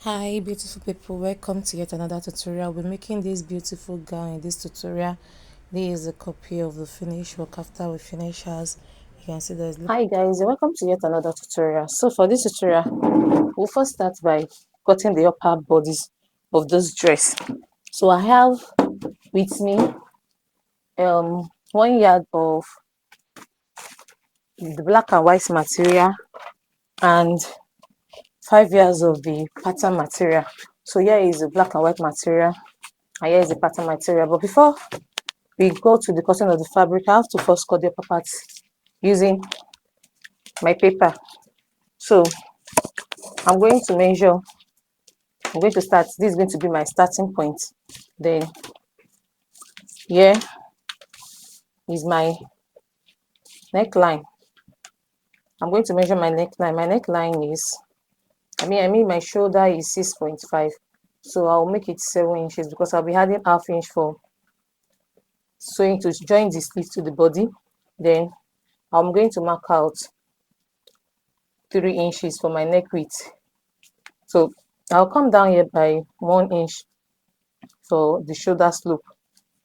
Hi beautiful people, welcome to yet another tutorial. We're making this beautiful gown in this tutorial. This is a copy of the finished work after we finish ours. You can see there's Hi guys, welcome to yet another tutorial. So for this tutorial, we'll first start by cutting the upper bodies of this dress. So I have with me 1 yard of the black and white material and 5 yards of the pattern material. So here is the black and white material and here is the pattern material. But before we go to the cutting of the fabric, I have to first cut the upper parts using my paper. So I'm going to measure. I'm going to start. This is going to be my starting point. Then here is my neckline. I'm going to measure my neckline. My neckline is, I mean my shoulder is 6.5. So I'll make it 7 inches because I'll be adding half inch for sewing to join the sleeve to the body. Then I'm going to mark out 3 inches for my neck width. So I'll come down here by 1 inch for the shoulder slope.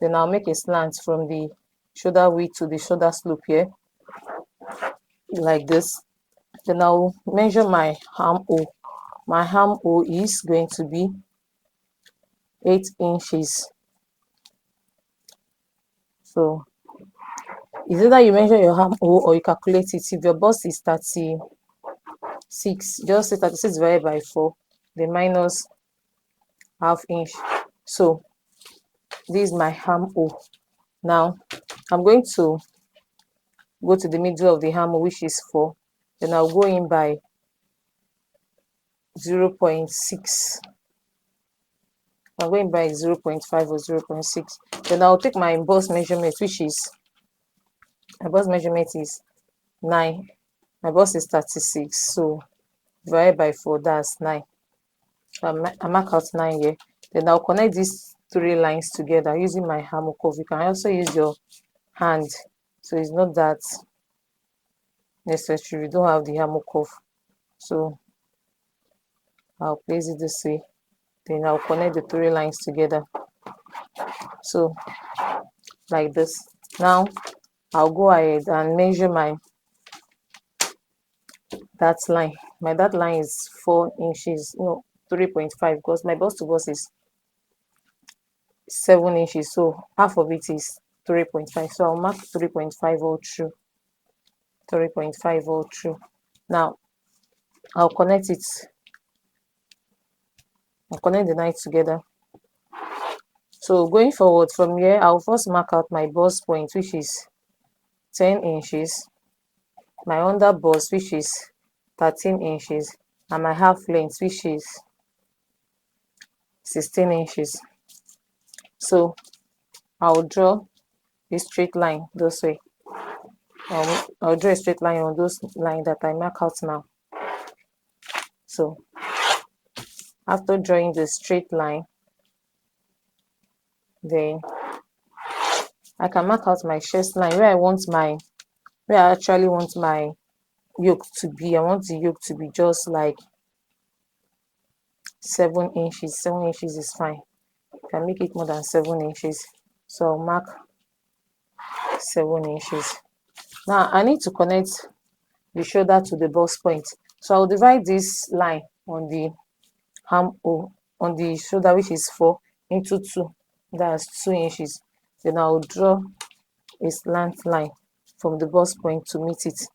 Then I'll make a slant from the shoulder width to the shoulder slope here, like this. Then I'll measure my armhole. My armhole is going to be 8 inches. So it's either you measure your armhole or you calculate it. If your bust is 36, just say 36 divided by 4, then minus half inch. So this is my armhole. Now I'm going to go to the middle of the armhole, which is 4. Then I'll go in by 0.6. I'm going by 0.5 or 0.6. Then I'll take my bust measurement, which is my bust measurement is 9. My bust is 36. So divided by 4, that's 9. So I mark out 9 here. Then I'll connect these 3 lines together using my hammer curve. You can also use your hand. So it's not that necessary. You don't have the hammer curve. So I'll place it this way. Then I'll connect the 3 lines together. So like this. Now I'll go ahead and measure my that line. My that line is 4 inches, no, 3.5, because my bust to bust is 7 inches. So half of it is 3.5. So I'll mark 3.5 all through. 3.5 all through. Now I'll connect it. I'll connect the line together. So going forward from here, I'll first mark out my bust point, which is 10 inches. My under bust, which is 13 inches. And my half length, which is 16 inches. So I'll draw a straight line this way. I'll draw a straight line on those lines that I mark out now. So after drawing the straight line, then I can mark out my chest line where I actually want my yoke to be. I want the yoke to be just like 7 inches. 7 inches is fine. You can make it more than 7 inches. So I'll mark 7 inches. Now I need to connect the shoulder to the bust point. So I'll divide this line on the armhole, on the shoulder, which is 4, into 2. That's 2 inches. Then I'll draw a slant line from the bust point to meet it.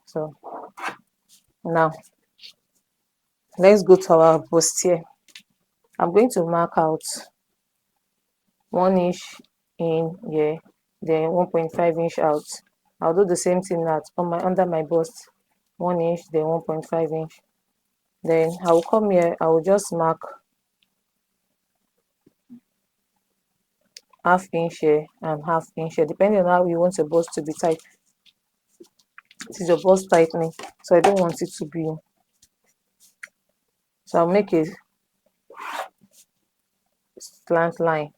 So now let's go to our bustier. I'm going to mark out 1 inch in here, then 1.5 inch out. I'll do the same thing under my bust, 1 inch, then 1.5 inch. Then I will come here, I will just mark half inch here and half inch here, depending on how you want your bust to be tight. This is your bust tightening, so I don't want it to be. So I'll make a slant line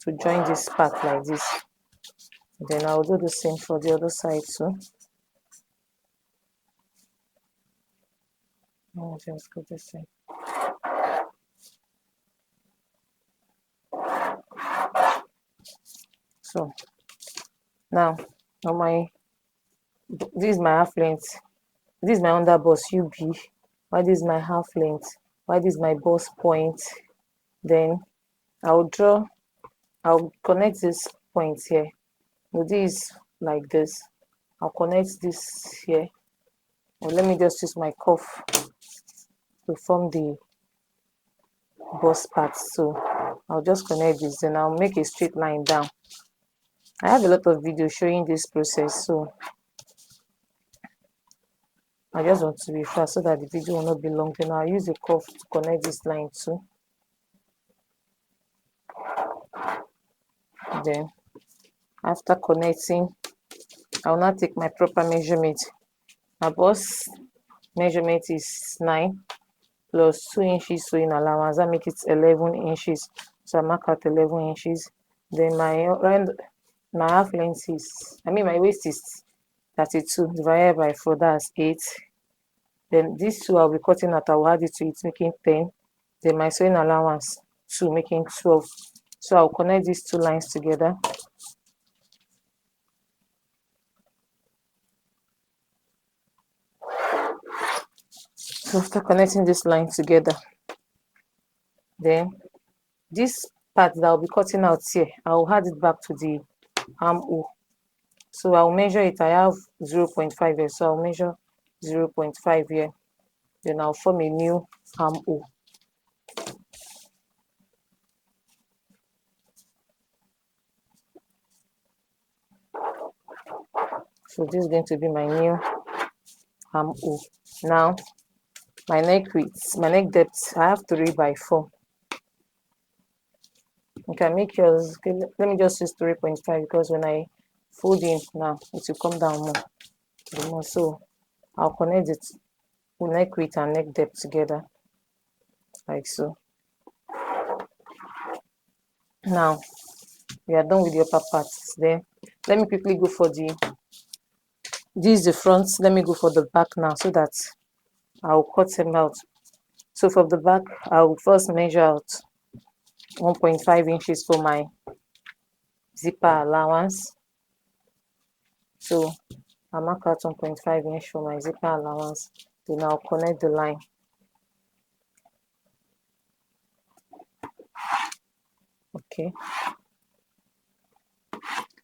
to join this part like this. Then I'll do the same for the other side too. I'll just go this way. So now on my, this is my half length, this is my under bust UB, why this is my half length, why this is my bust point. Then I'll connect this point here. So this like this. I'll connect this here. Or let me just use my cuff to form the bust part. So I'll just connect this, then I'll make a straight line down. I have a lot of videos showing this process, so I just want to be fast so that the video will not be long. Then I'll use the cuff to connect this line too. Then after connecting, I will now take my proper measurement. My bust measurement is 9 plus 2 inches sewing allowance. That makes it 11 inches. So I mark out 11 inches. Then my half length is, my waist is 32 divided by 4, that's 8. Then these two I'll be cutting out, I'll add it to it, making 10. Then my sewing allowance 2, making 12. So I'll connect these two lines together. So after connecting this line together, then this part that I'll be cutting out here, I'll add it back to the armhole. So I'll measure it. I have 0.5 here, so I'll measure 0.5 here. Then I'll form a new armhole. So this is going to be my new armhole. Now my neck width, my neck depth, I have 3 by 4. You can make yours. Okay, let me just use 3.5 because when I fold in now, it will come down more. So I'll connect it neck width and neck depth together, like so. Now we are done with the upper parts. Then let me quickly go for this is the front. Let me go for the back now so that I'll cut them out. So for the back, I'll first measure out 1.5 inches for my zipper allowance. So I'll mark out 1.5 inch for my zipper allowance. Then I'll connect the line. Okay.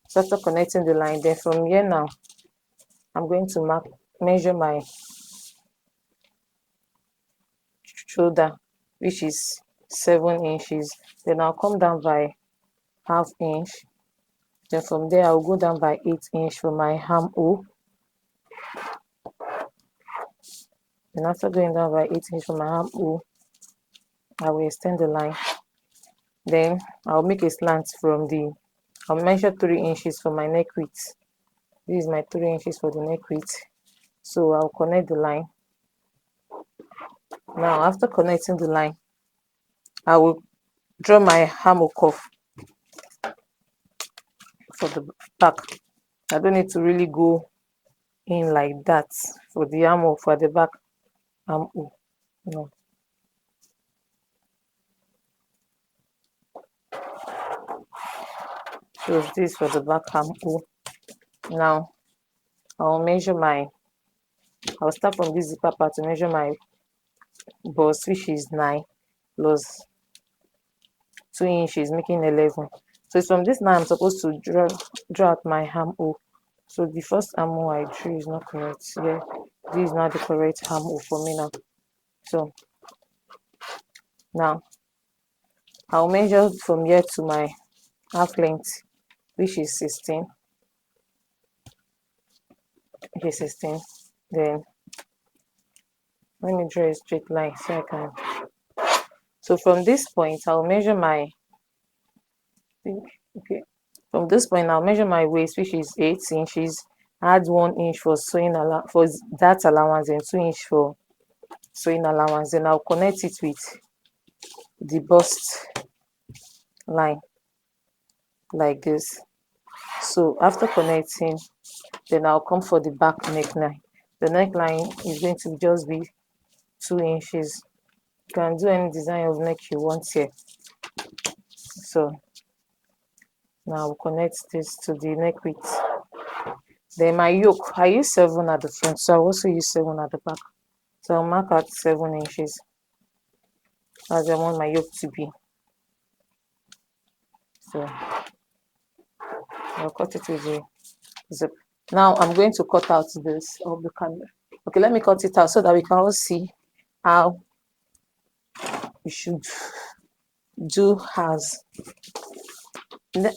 So after connecting the line, then from here now, I'm going to measure my shoulder, which is 7 inches. Then I'll come down by half inch. Then from there, I'll go down by 8 inch for my armhole. Then after going down by 8 inch for my armhole, I will extend the line. Then I'll make a slant from I'll measure 3 inches for my neck width. This is my 3 inches for the neck width. So I'll connect the line. Now after connecting the line, I will draw my armhole cuff for the back. I don't need to really go in like that for the armhole, for the back armhole. No. So this for the back armhole. Now I'll start from this zipper part to measure my bust, which is 9 plus 2 inches, making 11. So it's from this now I'm supposed to draw out my armhole. So the first armhole I drew is not correct. Yeah, this is not the correct armhole for me now. So now I'll measure from here to my half length, which is 16. Okay, 16. Then let me draw a straight line so I can. So from this point, I'll measure my. Okay. From this point, I'll measure my waist, which is 8 inches. Add 1 inch for for that allowance, and 2 inch for sewing allowance. Then I'll connect it with the bust line like this. So after connecting, then I'll come for the back neckline. The neckline is going to just be 2 inches. You can do any design of neck you want here. So now we'll connect this to the neck width. Then my yoke, I use 7 at the front, so I'll also use 7 at the back. So I'll mark out 7 inches as I want my yoke to be. So I'll cut it with the zip. Now I'm going to cut out this of the camera. Okay, let me cut it out so that we can all see how we should do hers.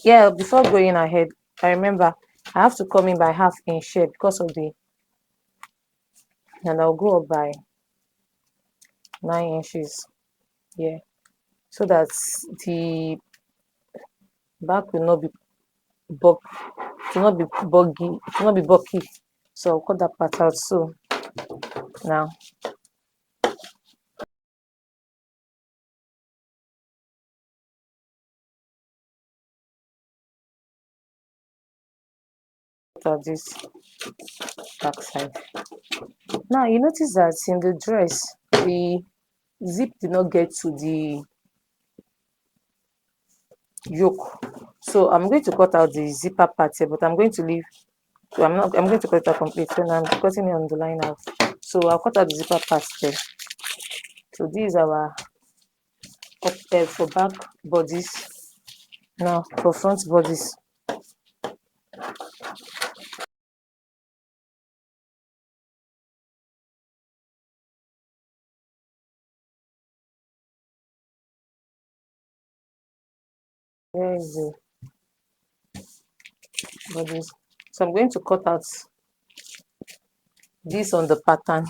Yeah, before going ahead, I remember I have to come in by 1/2 inch here because of the, and I'll go up by 9 inches here so that the back will not be bug, to not be buggy, to not be bulky. So I'll cut that part out. So now cut this back side. Now you notice that in the dress, the zip did not get to the yoke. So I'm going to cut out the zipper part here, but I'm going to leave. So I'm going to cut it out complete. So now I'm cutting it on the line out. So I'll cut out the zipper part there. So these are our up for back bodies. Now for front bodies. Where is the bodies? So I'm going to cut out this on the pattern.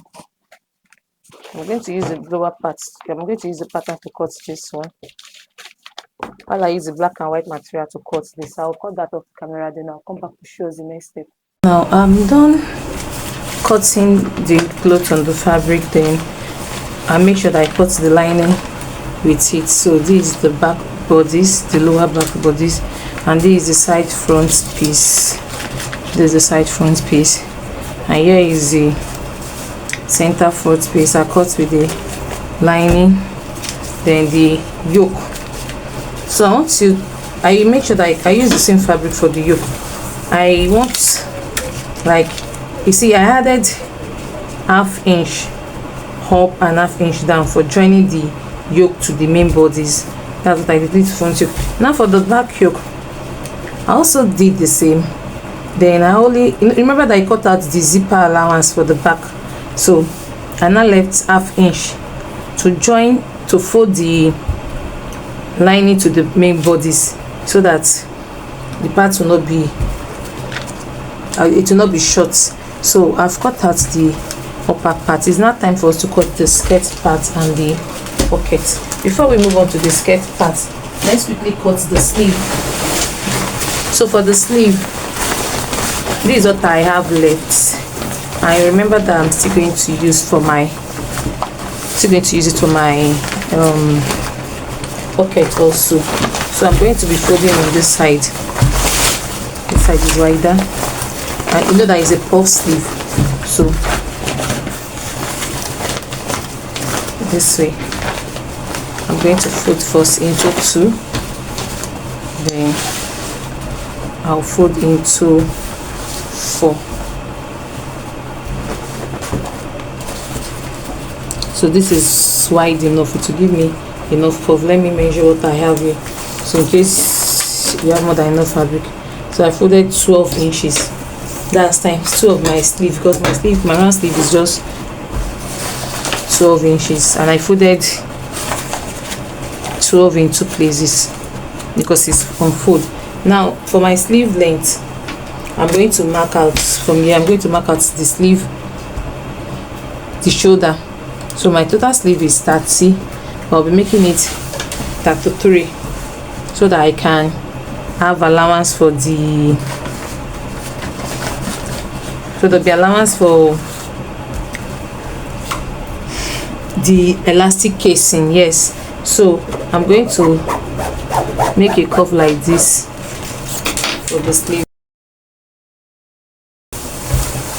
I'm going to use the lower part. I'm going to use the pattern to cut this one. While I use the black and white material to cut this, I'll cut that off the camera, then I'll come back to show us the next step. Now I'm done cutting the cloth on the fabric, then I make sure that I cut the lining with it. So this is the back bodies, the lower back bodies, and this is the side front piece. This is the side front piece, and here is the center front piece. I cut with the lining, then the yoke. So I make sure that I use the same fabric for the yoke. I want, like, you see, I added 1/2 inch up and 1/2 inch down for joining the yoke to the main bodies. That's what I did with front yoke. Now for the back yoke, I also did the same. Then I only remember that I cut out the zipper allowance for the back, so I now left 1/2 inch to join, to fold the lining to the main bodies, so that the part will not be it will not be short. So I've cut out the upper part. It's now time for us to cut the skirt part and the pocket. Before we move on to the skirt part, let's quickly cut the sleeve. So for the sleeve, this is what I have left. I remember that I'm still going to use it for my pocket also. So I'm going to be folding on this side. This side is wider, and you know that is a puff sleeve. So this way, I'm going to fold first into 2, then I'll fold into 4. So this is wide enough to give me enough puff. Let me measure what I have here, so in case you have more than enough fabric. So I folded 12 inches. That's times 2 of my sleeve, because my round sleeve is just 12 inches, and I folded 12 in 2 places because it's on fold. Now for my sleeve length, I'm going to mark out from here. I'm going to mark out the sleeve, the shoulder. So my total sleeve is 30. I'll be making it 33, so that I can have allowance for the, so there'll be allowance for the elastic casing. Yes, so I'm going to make a curve like this for the sleeve.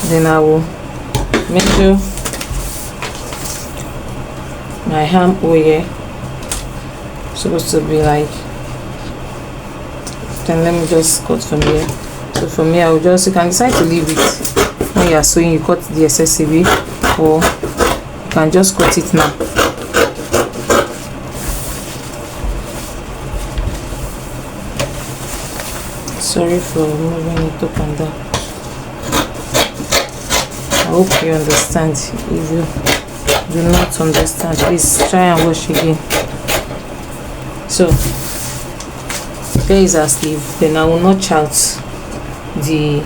Then I will measure my armhole here supposed to be like, then let me just cut from here. So from here I will just, you can decide to leave it when you are sewing, you cut the excessive way, or you can just cut it now. Sorry for moving it up and down. I hope you understand. If you do not understand, please try and watch again. So there is our sleeve. Then I will notch out the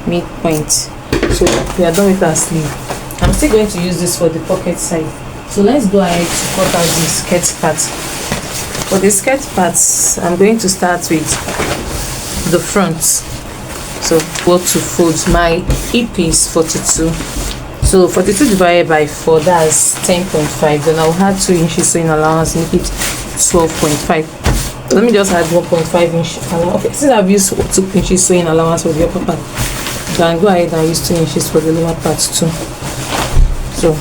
midpoint. So we are done with our sleeve. I'm still going to use this for the pocket side. So let's go ahead to cut out the skirt part. For the skirt parts, I'm going to start with the front. So what to fold, my hip is 42. So 42 divided by 4, that's 10.5. Then I'll add 2 inches sewing allowance, make it 12.5. Let me just add 1.5 inch allowance. Okay, since I've used 2 inches sewing allowance for the upper part, you can go ahead and use 2 inches for the lower part too. So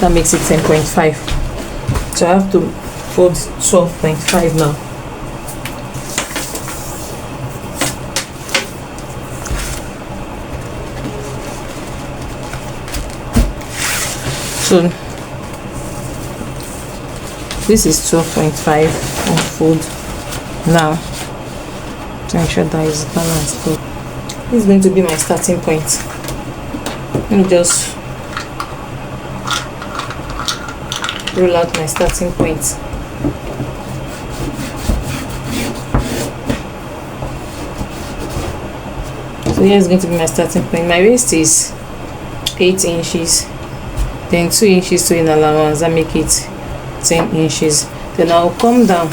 that makes it 10.5. So I have to fold 12.5 now. So this is 12.5 unfold now to ensure that it's balanced. But this is going to be my starting point. Let me just roll out my starting point. So here is going to be my starting point. My waist is 8 inches, then 2 inches sewing allowance, that make it 10 inches. Then I'll come down.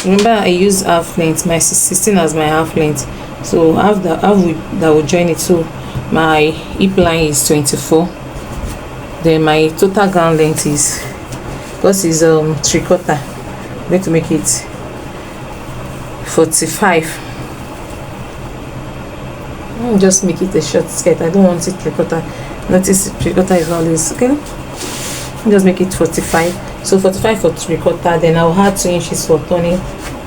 Remember I use half length, my 16 as my half length, so half that will join it. So my hip line is 24. Then my total gown length is, because it's 3/4, I'm going to make it 45. I'll just make it a short skirt. I don't want it 3/4. Notice 3/4 is always okay. I'll just make it 45. So 45 for 3/4. Then I'll add 2 inches for turning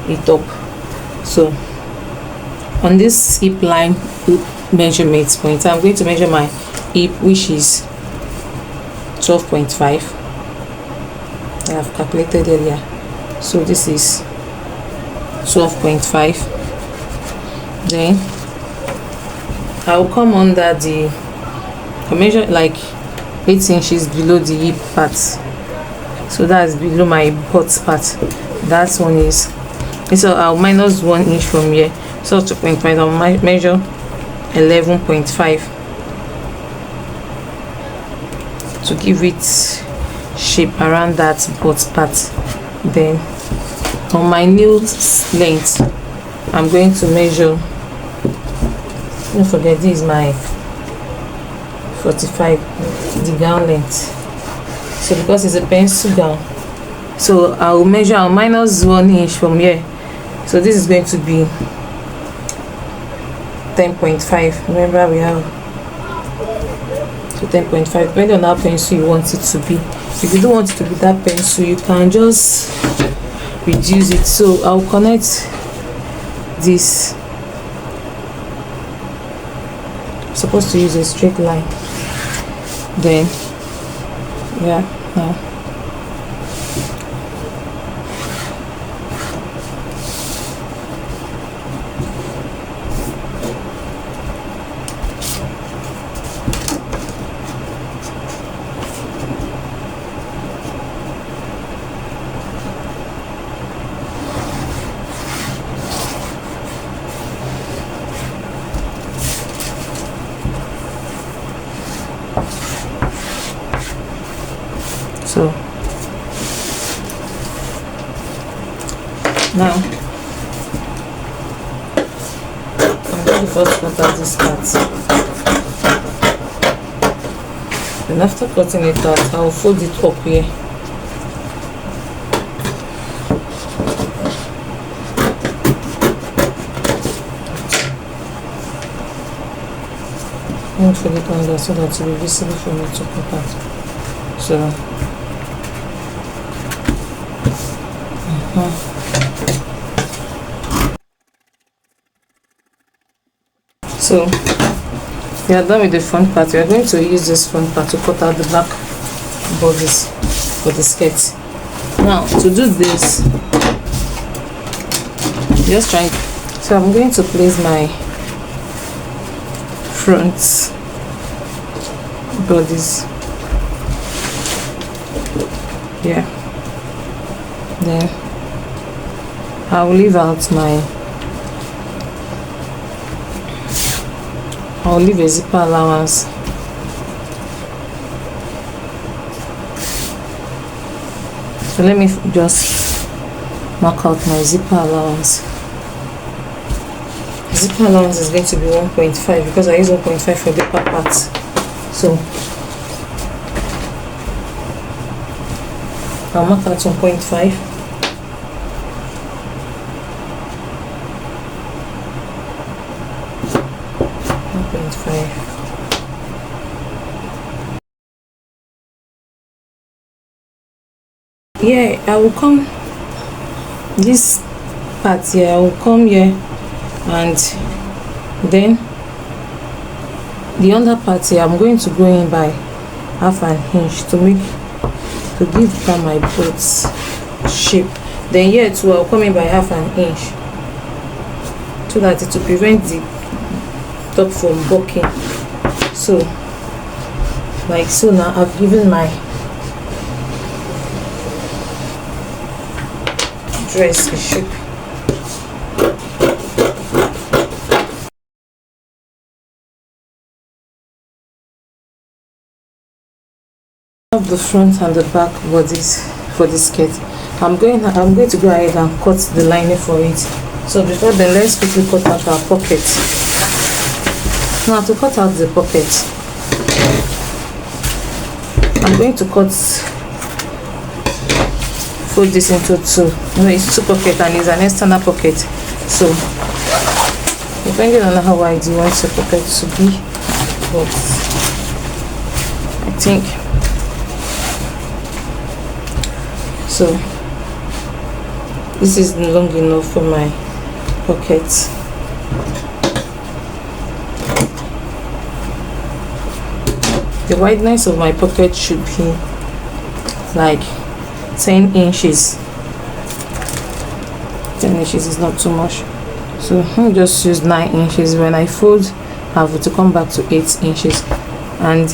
it up. So on this hip line measurement point, I'm going to measure my hip, which is 12.5. I have calculated earlier. So this is 12.5. Then I will come under the, I measure like 8 inches below the hip part. So that's below my butt part. That one is, so I'll minus 1 inch from here. So 2.5, I'll measure 11.5 to give it shape around that butt part. Then on my nail length, I'm going to measure, don't forget this is my 45, the gown length. So because it's a pencil gown, so I'll minus 1 inch from here. So this is going to be 10.5. Remember we have, so 10.5, depending on how pencil you want it to be. If you don't want it to be that pencil, you can just reduce it. So I'll connect this. I'm supposed to use a straight line. Then yeah, now so now I'm going to first cut out this part. Then after cutting it out, I'll fold it up here. And fold it under so that it will be visible from the top part. So so we are done with the front part. We are going to use this front part to cut out the back bodice for the skirt. Now to do this, just try. So I'm going to place my front bodice here. Then I will leave out I'll leave a zipper allowance. So let me just mark out my zipper allowance. Zipper allowance is going to be 1.5 because I use 1.5 for the upper part. So I'll mark out 1.5. Yeah, I will come this part here, I will come here, and then the under part here I'm going to go in by half an inch to give her my boat's shape. Then here too I'll come in by half an inch so that it will prevent the top from bucking. So like so, now I've given my dress a shape. Of the front and the back bodies for the skirt, I'm going to go ahead and cut the lining for it. So before then, let's quickly cut out our pocket. Now to cut out the pocket, I'm going to fold this into two. It's two pockets and it's an external pocket. So depending on how wide you want your pocket to be, but I think so this is long enough for my pocket. The wideness of my pocket should be like 10 inches. 10 inches is not too much, so I'll just use 9 inches. When I fold, I have to come back to 8 inches. And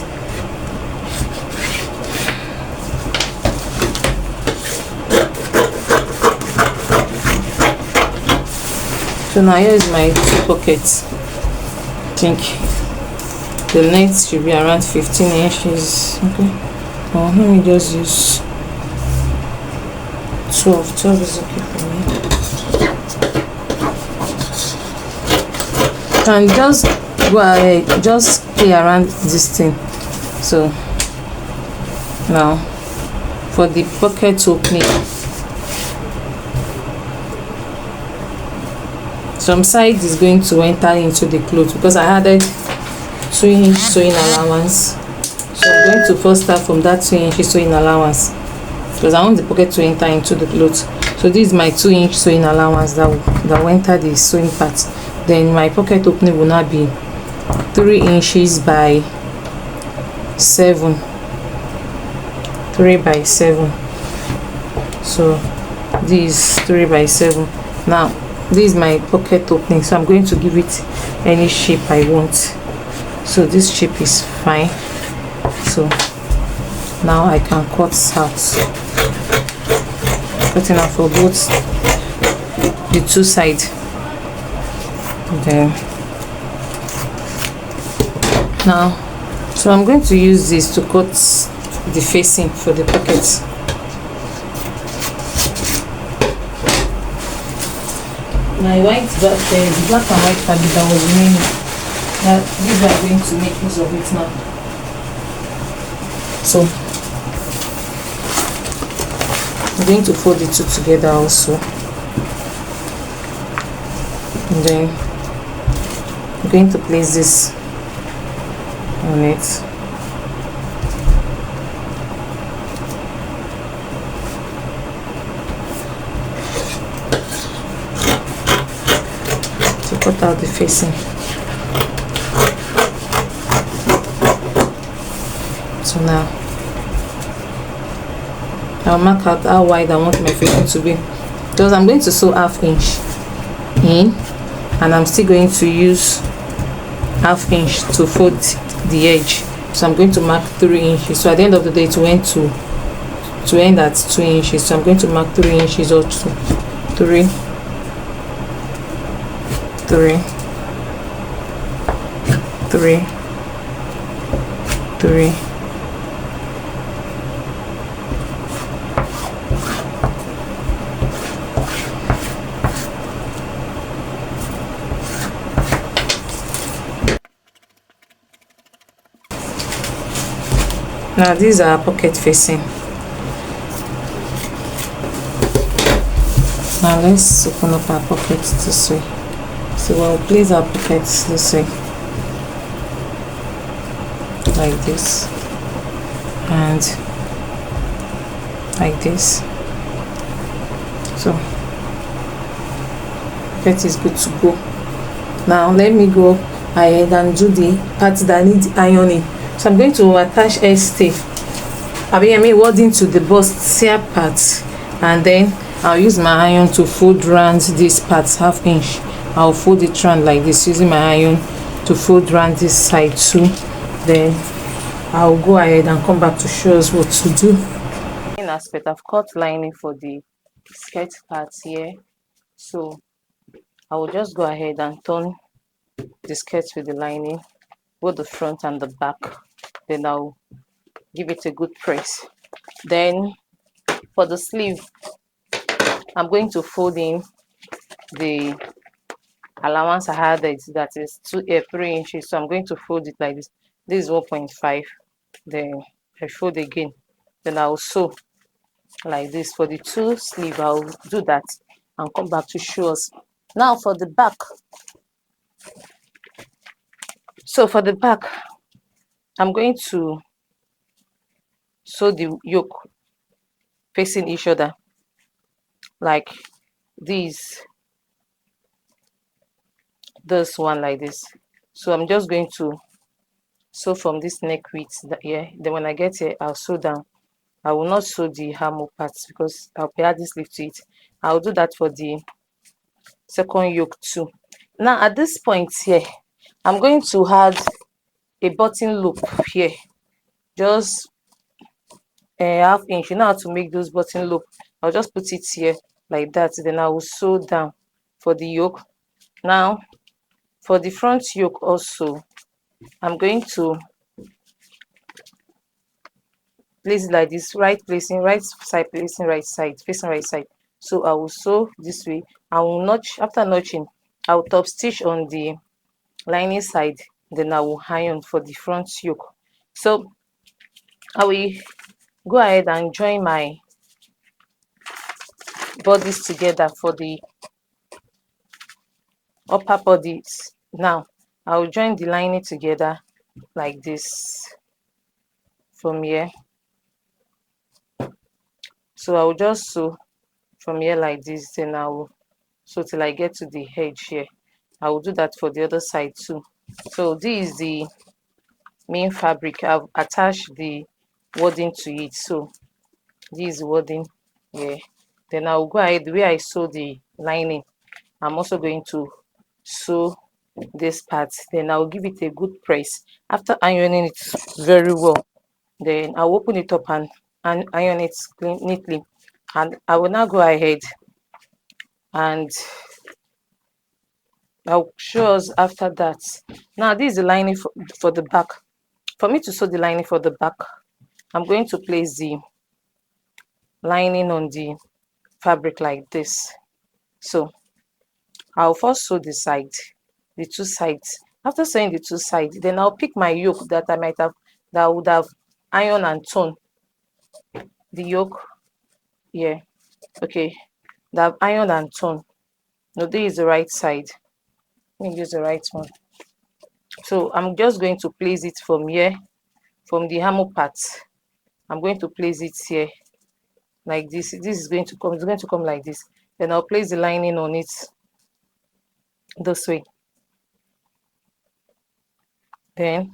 so now here is my two pockets. I think the length should be around 15 inches. Okay, well, let me just use 12. 12 is okay for me. And just go ahead, just play around this thing. So now for the pocket opening, some side is going to enter into the cloth because I added 2-inch sewing allowance. So I'm going to first start from that 2-inch sewing allowance because I want the pocket to enter into the cloth. So this is my 2-inch sewing allowance that will enter the sewing part. Then my pocket opening will now be 3 inches by 7. 3 by 7. So this is 3 by 7. Now this is my pocket opening, so I'm going to give it any shape I want. So this shape is fine. So now I can cut out, cutting out for both the two sides. Then now, so I'm going to use this to cut the facing for the pocket. My white the black and white fabric that was remaining, that these are going to make use of it now. So I'm going to fold the two together also, and then I'm going to place this on it. cut out the facing. So now I'll mark out how wide I want my facing to be, because I'm going to sew 1/2 inch in, and I'm still going to use 1/2 inch to fold the edge. So I'm going to mark 3 inches. So at the end of the day, to end at 2 inches. So I'm going to mark 3 inches also. 3, 3, 3, 3. Now these are pocket facing. Now let's open up our pockets this way. So we'll place our pockets this way, like this, and like this. So pocket is good to go. Now let me go ahead and do the parts that need ironing. So I'm going to attach stay, wording to the bustier part, and then I'll use my iron to fold round this part 1/2 inch. I'll fold it round like this, using my iron to fold round this side too. Then I'll go ahead and come back to show us what to do. In aspect, I've cut lining for the skirt part here, so I will just go ahead and turn the skirt with the lining, both the front and the back. Then I'll give it a good press. Then for the sleeve, I'm going to fold in the allowance I had, that is 3 inches. So I'm going to fold it like this. This is 1.5. Then I fold again. Then I'll sew like this. For the 2 sleeve, I'll do that and come back to show us. Now for the back. So for the back, I'm going to sew the yoke facing each other like this one like this. So I'm just going to sew from this neck width here. Then when I get here, I'll sew down. I will not sew the armhole parts because I'll add this sleeve to it. I'll do that for the second yoke too. Now at this point here, I'm going to add a button loop here, just a 1/2 inch. You know how to make those button loop. I'll just put it here like that. Then I will sew down for the yoke. Now for the front yoke also, I'm going to place it like this, right side placing right side, facing right side. So I will sew this way. I will notch. After notching, I will top stitch on the lining side. Then I will iron for the front yoke. So I will go ahead and join my bodies together for the upper bodies. Now I will join the lining together like this from here. So I will just sew from here like this. Then I will sew till I get to the edge here. I will do that for the other side too. So this is the main fabric. I've attached the wording to it. So this is wording here. Then I'll go ahead, the way I sew the lining, I'm also going to sew this part. Then I'll give it a good press. After ironing it very well, then I'll open it up and iron it neatly. And I will now go ahead and I'll show us after that. Now this is the lining for the back. For me to sew the lining for the back, I'm going to place the lining on the fabric like this. So I'll first sew the the 2 sides. After sewing the 2 sides, then I'll pick my yoke that I would have ironed and torn. The yoke here, okay, that I've ironed and torn. No, this is the right side. Let me use the right one. So I'm just going to place it from here, from the armhole part. I'm going to place it here like this. This is going to come. It's going to come like this. Then I'll place the lining on it this way. Then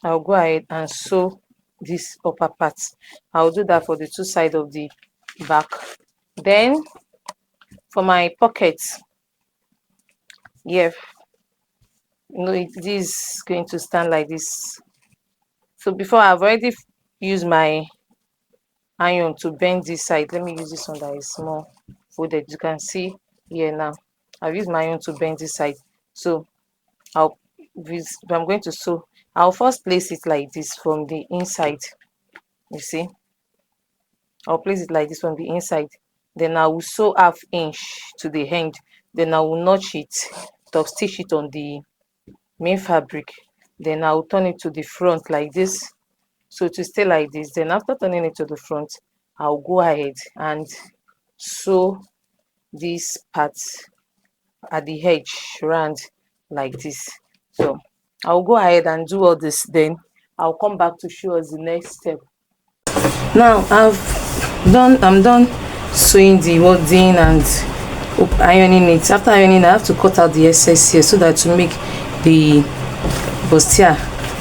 I'll go ahead and sew this upper part. I'll do that for the two sides of the back. Then for my pockets, yeah, this is going to stand like this. So before, I've already used my iron to bend this side. Let me use this one that is small folded. You can see here now. I've used my iron to bend this side. So I'm going to sew. I'll first place it like this from the inside. You see, I'll place it like this from the inside. Then I will sew ½ inch to the end. Then I will notch it, top stitch it on the main fabric. Then I will turn it to the front like this, so to stay like this. Then after turning it to the front, I'll go ahead and sew this part at the edge round like this. So I'll go ahead and do all this, then I'll come back to show us the next step. Now I'm done sewing the wadding and ironing it. After ironing, I have to cut out the excess here so that to make the bustier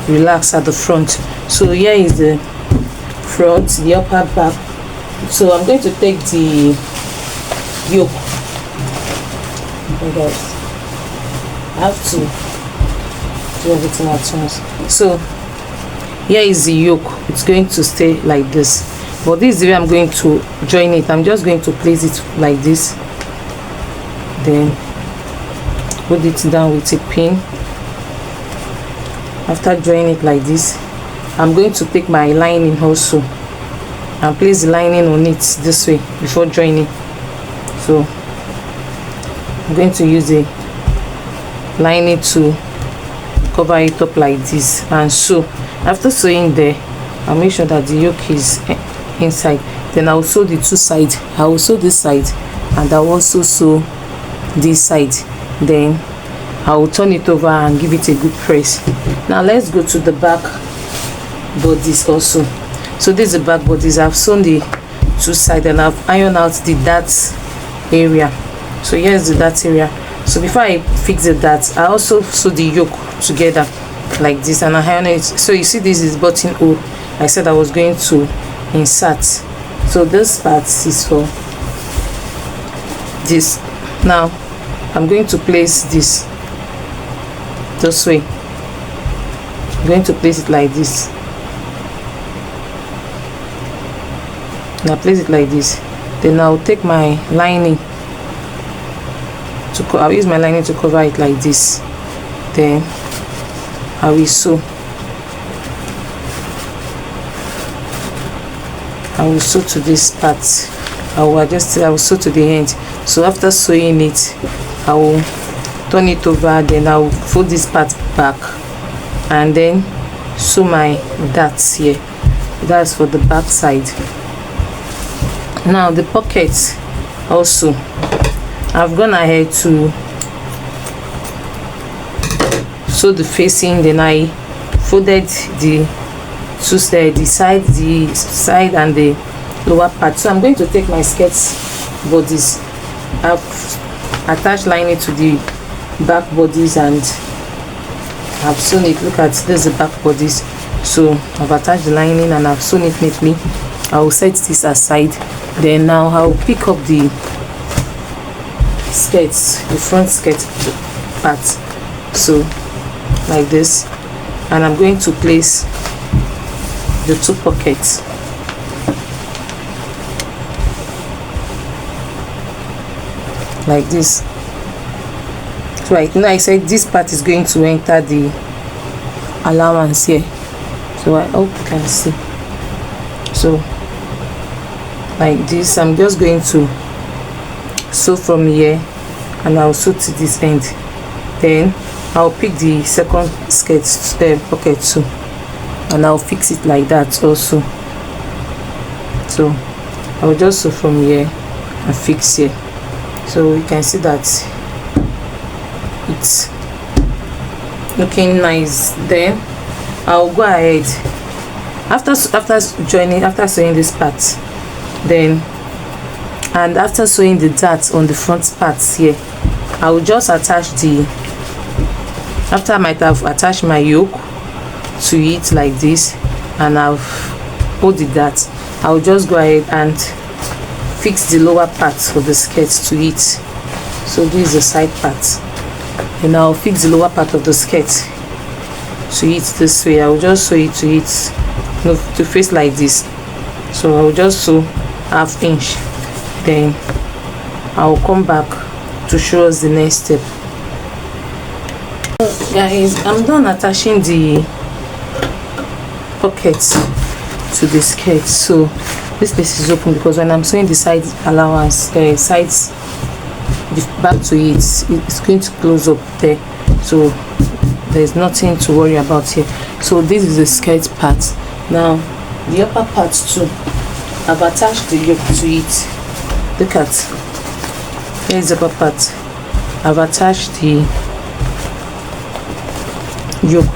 relax at the front. So here is the front, the upper back. So I'm going to take the yoke. Okay guys, I have to do everything at once. So here is the yoke. It's going to stay like this, but this is the way I'm going to join it. I'm just going to place it like this, then hold it down with a pin. After joining it like this, I'm going to take my lining also and place the lining on it this way before joining. So I'm going to use the lining to cover it up like this and sew. After sewing there, I'll make sure that the yoke is inside. Then I'll sew the two sides. I will sew this side and I'll also sew this side. Then I will turn it over and give it a good press. Now let's go to the back bodies also. So this is the back bodies. I've sewn the two sides and I've ironed out the dart area. So here's the dart area. So before I fix the dart, I also sew the yoke together like this and I iron it. So you see, this is button hole I said I was going to insert. So this part is for this. Now I'm going to place this way. I'm going to place it like this. Now place it like this. Then I'll take my lining I'll use my lining to cover it like this. Then I will sew. I will sew to this part. I will sew to the end. So after sewing it, I will turn it over. Then I will fold this part back and then sew my darts here. That's for the back side. Now the pockets also, I've gone ahead to sew the facing. Then I folded the side and the lower part. So I'm going to take my skirt bodies. I've attached lining to the back bodies and I've sewn it. Look at this, the back bodies. So I've attached the lining and I've sewn it neatly. I will set this aside. Then now I'll pick up the skirts, the front skirt part, so like this, and I'm going to place the two pockets like this. So I said this part is going to enter the allowance here, so I hope you can see. So like this, I'm just going to sew from here and I'll sew to this end. Then I'll pick the second skirt pocket too and I'll fix it like that also. So I'll just sew from here and fix here. So you can see that it's looking nice. Then I'll go ahead after sewing this part, then and after sewing the dart on the front parts here, I will just attach the After I might have attached my yoke to it like this, and I've folded that, I'll just go ahead and fix the lower part of the skirt to it. So this is the side part, and I'll fix the lower part of the skirt to it this way. I'll just sew it to it, to face like this. So I'll just sew ½ inch, then I'll come back to show us the next step. So guys, I'm done attaching the pockets to the skirt. So this place is open because when I'm sewing the side allowance, sides, the back to it, it's going to close up there, so there's nothing to worry about here. So this is the skirt part. Now the upper part too, I've attached the yoke to it. Look at, here's the upper part. I've attached the yoke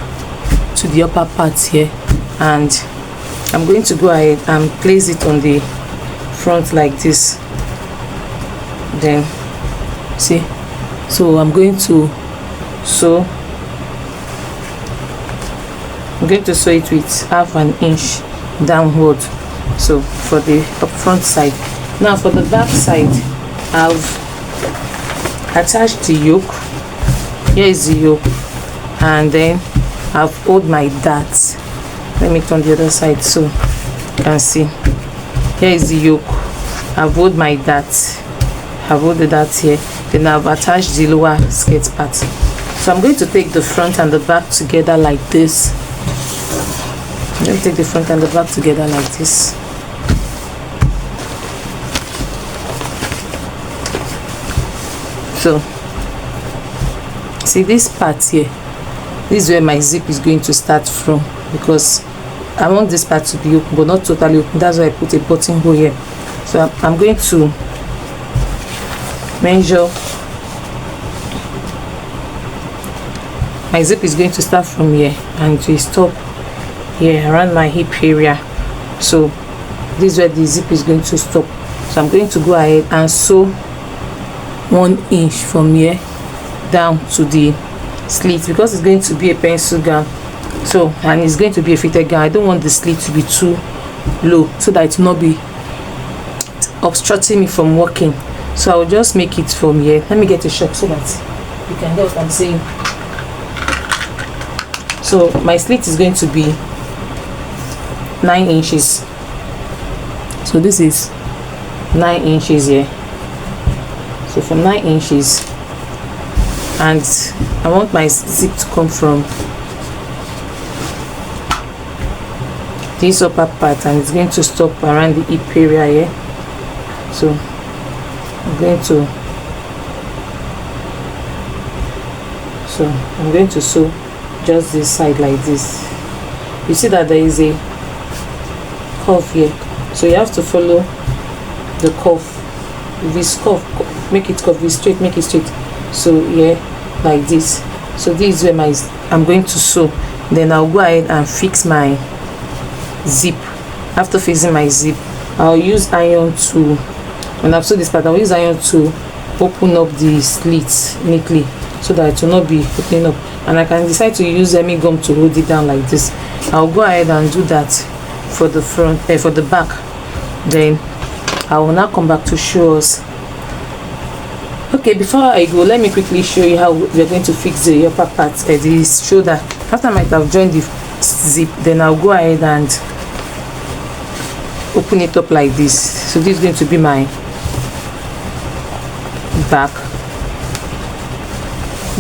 to the upper part here, and I'm going to go ahead and place it on the front like this. Then see, so I'm going to sew it with ½ inch downward. So for the front side. Now for the back side, I've attached the yoke. Here is the yoke, and then I've pulled my dart. Let me turn the other side so you can see. Here is the yoke. I've pulled my dart. I've pulled the dart here. Then I've attached the lower skirt part. So I'm going to take the front and the back together like this. I'm going to take the front and the back together like this. So see this part here, this is where my zip is going to start from, because I want this part to be open but not totally open. That's why I put a buttonhole here. So I'm going to measure. My zip is going to start from here and to stop here around my hip area. So this is where the zip is going to stop. So I'm going to go ahead and sew 1 inch from here down to the slit, because it's going to be a pencil gown, so, and it's going to be a fitted gown. I don't want the slit to be too low so that it will not be obstructing me from working. So I'll just make it from here. Let me get a shot so that you can get what I'm saying. So my slit is going to be 9 inches. So this is 9 inches here. So from 9 inches, and I want my zip to come from this upper part, and it's going to stop around the hip area here. So I'm going to sew just this side like this. You see that there is a curve here, so you have to follow the curve. If it's curve, make it curve. If it's straight, make it straight. So here, like this. So this is where I'm going to sew. Then I'll go ahead and fix my zip. After fixing my zip, I'll use iron to, when I've sewed this part, I'll use iron to open up the slits neatly so that it will not be opening up. And I can decide to use any gum to hold it down like this. I'll go ahead and do that for the front, for the back. Then I will now come back to show us. Okay, before I go, let me quickly show you how we're going to fix the upper part, the shoulder. After I might have joined the zip, then I'll go ahead and open it up like this. So this is going to be my back.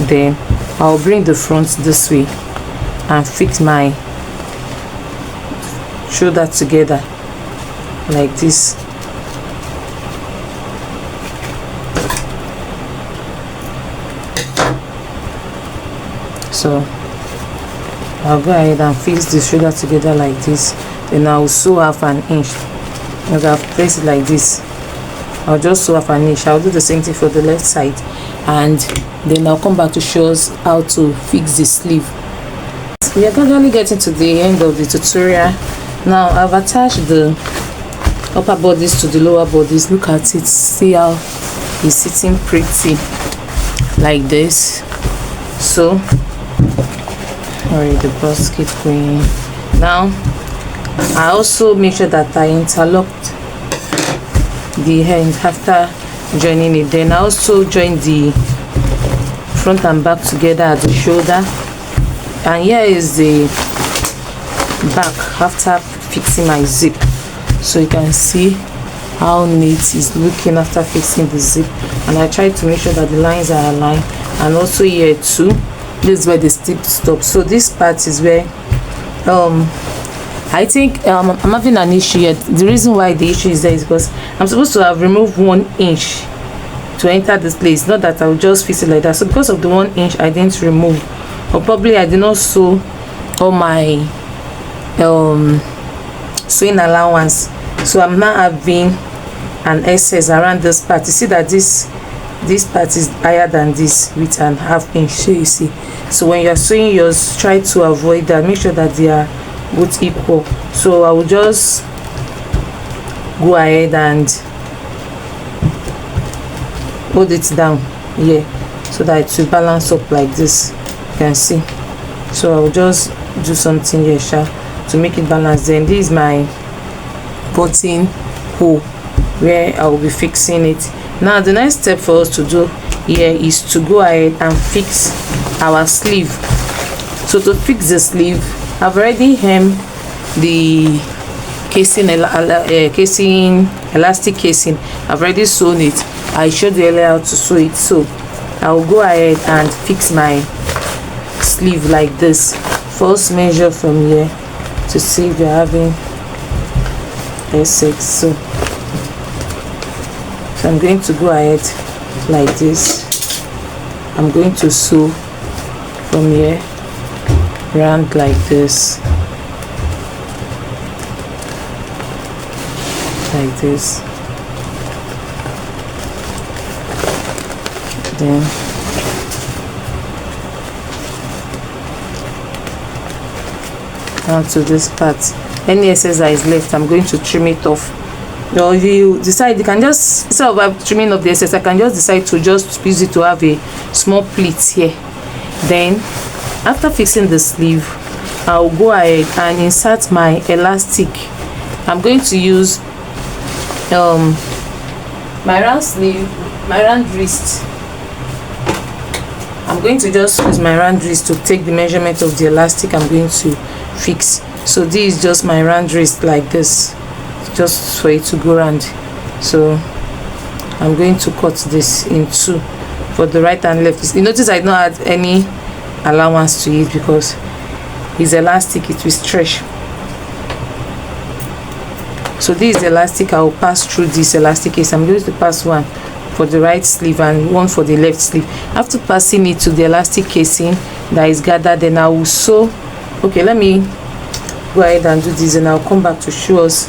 Then I'll bring the front this way and fix my shoulder together like this. So I'll go ahead and fix the shoulder together like this. Then I'll sew ½ inch. As I've placed it like this, I'll just sew ½ inch. I'll do the same thing for the left side, and then I'll come back to show us how to fix the sleeve. We are gradually getting to the end of the tutorial. Now I've attached the upper bodice to the lower bodice. Look at it. See how it's sitting pretty like this. So Alright, the blouse keep going. Now I also make sure that I interlocked the hem after joining it. Then I also join the front and back together at the shoulder, and here is the back after fixing my zip. So you can see how neat it's looking after fixing the zip, and I try to make sure that the lines are aligned. And also here too, this is where the zip stops. So this part is where I think I'm having an issue here. The reason why the issue is there is because I'm supposed to have removed 1 inch to enter this place, not that I'll just fix it like that. So because of the 1 inch I didn't remove, or probably I did not sew all my sewing allowance, so I'm not having an excess around this part. You see that this part is higher than this with an 1/2 inch. So you see, so when you're sewing yours, try to avoid that. Make sure that they are both equal. So I will just go ahead and hold it down here so that it will balance up like this. You can see. So I will just do something here to make it balance. Then this is my button hole where I will be fixing it. Now the next step for us to do here is to go ahead and fix our sleeve. So to fix the sleeve, I've already hemmed the elastic casing. I've already sewn it. I showed you earlier how to sew it. So I will go ahead and fix my sleeve like this. First measure from here to see if you're having S6. So I'm going to go ahead like this. I'm going to sew from here round like this, then down to this part. Any excess that is left, I'm going to trim it off. Or if you decide, you can just, instead of trimming off the excess, I can just decide to just use it to have a small pleat here. Then after fixing the sleeve, I'll go ahead and insert my elastic. I'm going to use my round sleeve, my round wrist. I'm going to just use my round wrist to take the measurement of the elastic I'm going to fix. So this is just my round wrist like this, just for it to go round. So I'm going to cut this in 2 for the right and left. You notice I don't add any allowance to it because it's elastic, it will stretch. So this is the elastic. I will pass through this elastic case. I'm going to pass one for the right sleeve and one for the left sleeve. After passing it to the elastic casing that is gathered, then I will sew. Okay, let me go ahead and do this, and I'll come back to show us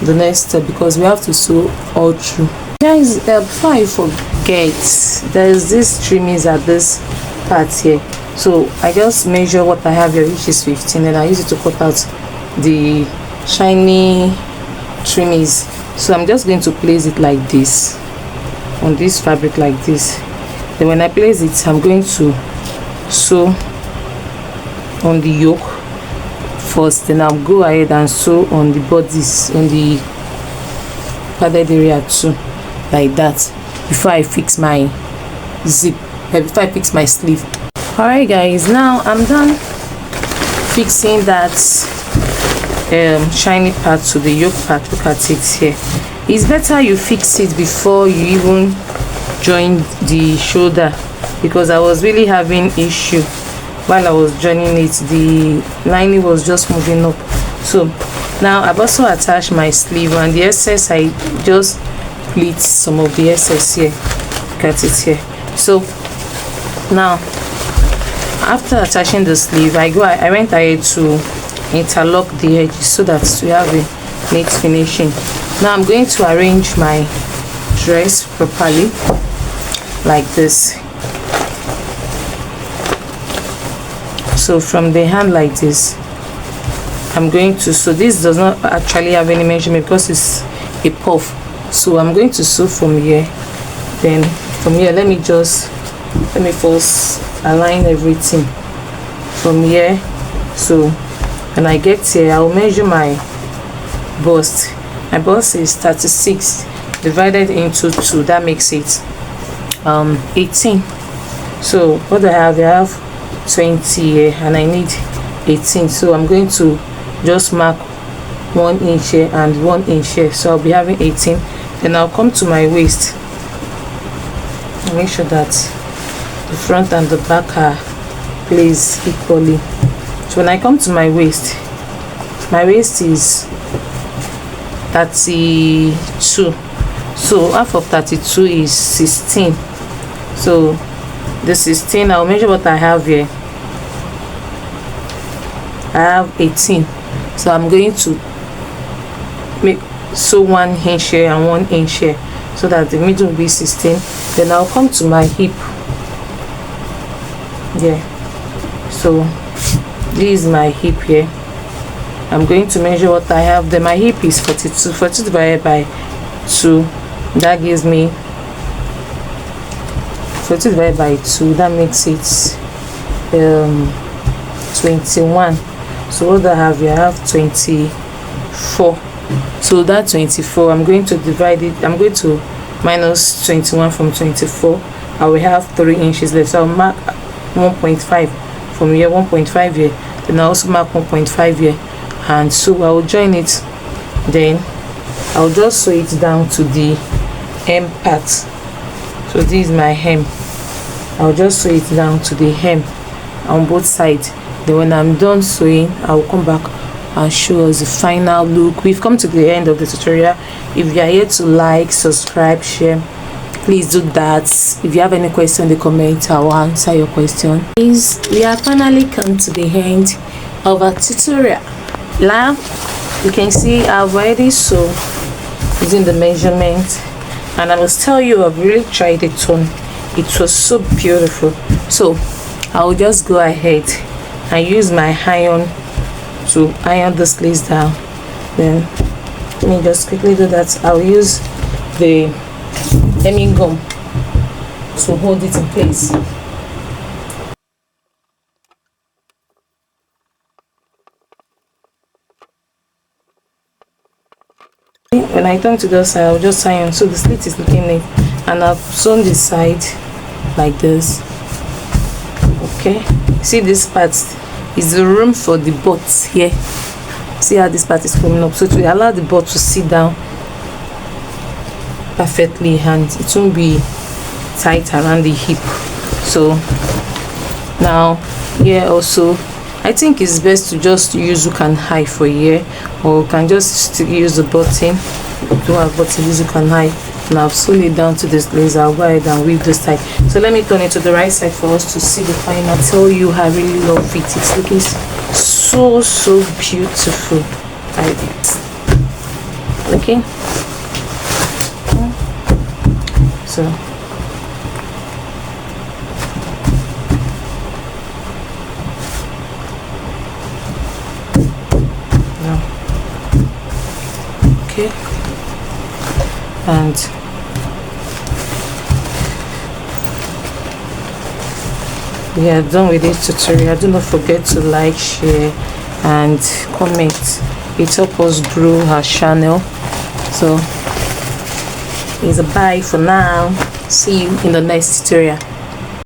the next step because we have to sew all through. Guys, before I forget, there is this trimmings at this part here. So I just measure what I have here, which is 15, and I use it to cut out the shiny trimmings. So I'm just going to place it like this on this fabric like this. Then when I place it, I'm going to sew on the yoke first, then I'll go ahead and sew on the bodies, on the padded area too, like that, before I fix my zip, before I fix my sleeve. Alright guys, now I'm done fixing that shiny part to the yoke part. Look at it here. It's better you fix it before you even join the shoulder, because I was really having issue while I was joining it. The lining was just moving up. So now I've also attached my sleeve, and the excess I just pleat some of the excess here. Look at it here. So now after attaching the sleeve, I went ahead to interlock the edges so that we have a neat finishing. Now I'm going to arrange my dress properly like this. So from the hand like this, I'm going to, so this does not actually have any measurement because it's a puff. So I'm going to sew from here. Then from here, let me first align everything from here So when I get here, I'll measure my bust. My bust is 36 divided into 2, that makes it 18. So what I have 20 here and I need 18, so I'm going to just mark 1 inch here and 1 inch here, so I'll be having 18. Then I'll come to my waist and make sure that the front and the back are placed equally. So when I come to my waist is 32, so half of 32 is 16. So the 16, I'll measure what I have here. I have 18, so I'm going to sew 1 inch here and 1 inch here, so that the middle will be 16. Then I'll come to my hip. So this is my hip here. I'm going to measure what I have. Then my hip is 42 divided by 2, that gives me 42 divided by 2, that makes it 21. So what do I have here? I have 24. So that 24, I'm going to divide it, I'm going to minus 21 from 24. I will have 3 inches left, so I'll mark 1.5 from here, 1.5 here, then I also mark 1.5 here, and so I will join it. Then I'll just sew it down to the hem part. So this is my hem. I'll just sew it down to the hem on both sides. Then when I'm done sewing, I'll come back and show us the final look. We've come to the end of the tutorial. If you are here to like, subscribe, share, please do that. If you have any question in the comments, I will answer your question. Please, we have finally come to the end of our tutorial. Now you can see I've already sewn using the measurement, and I must tell you, I've really tried it on. It was so beautiful. So I will just go ahead and use my iron to iron this lace down. Then let me just quickly do that. I'll use the hemming gum to hold it in place. When I turn to the side, I'll just iron, so the slit is looking neat, and I've sewn the side like this. Okay, see this part is the room for the butt here. See how this part is coming up, so to allow the butt to sit down perfectly and it won't be tight around the hip. So now here also, I think it's best to just use hook and eye for here, or you can just use the button. Do have button, use hook and eye. Now I've sewn it down to this lace. I'll go ahead and weave this side. So let me turn it to the right side for us to see the final. I'll tell you, I really love it. It's looking so beautiful. Okay, so okay, and we are done with this tutorial. Do not forget to like, share and comment. It helps us grow our channel. So it's a bye for now. See you in the next tutorial.